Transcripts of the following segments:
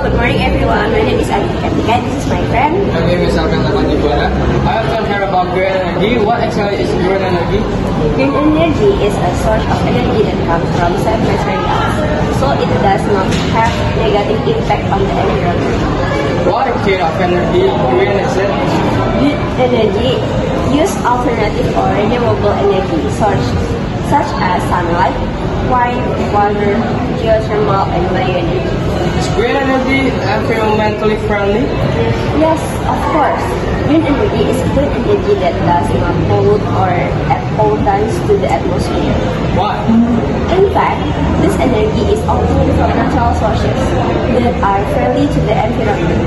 good morning everyone. My name is Adi Kartika. This is my friend. My name is Alkan Tapanjibuana. I often hear about green energy. What actually is green energy? Green energy is a source of energy that comes from safe materials, so it does not have negative impact on the environment. What kind of energy green is it? Green energy use alternative or renewable energy sources such as sunlight, wind, water, geothermal, and bioenergy. Is green energy environmentally friendly? Yes, of course. Green energy is clean energy that does not pollute or add pollutants to the atmosphere. Why? In fact, this energy is obtained from natural sources that are friendly to the environment,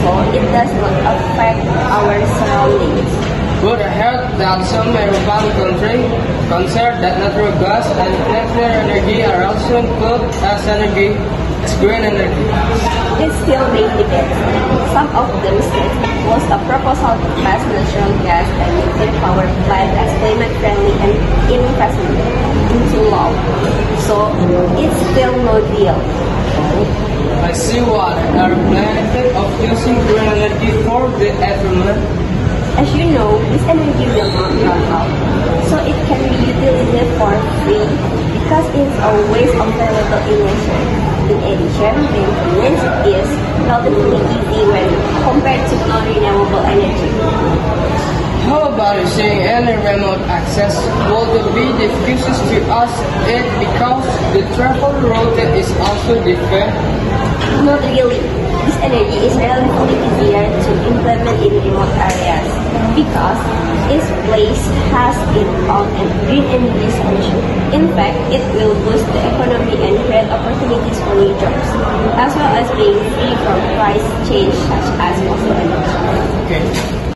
so it does not affect our surroundings. Would I heard that some European countries consider that natural gas and nuclear energy are also included as energy as green energy? It still may debate. Some of them state was a proposal to pass natural gas and nuclear power plant as climate-friendly and investment into law. So it's still no deal. I see what are benefits of using green energy for the environment. As you know, this energy will not run out, so it can be utilized for free because it is always available in nature. In addition, maintenance is relatively easy when compared to non-renewable energy. How about using any remote access? Will it be difficult to us it because the travel route is also different? Not really. This energy is relatively easier to implement in remote areas because each place has its own green energy solution. In fact, it will boost the economy and create opportunities for new jobs, as well as being free from price change such as fossil energy. Okay.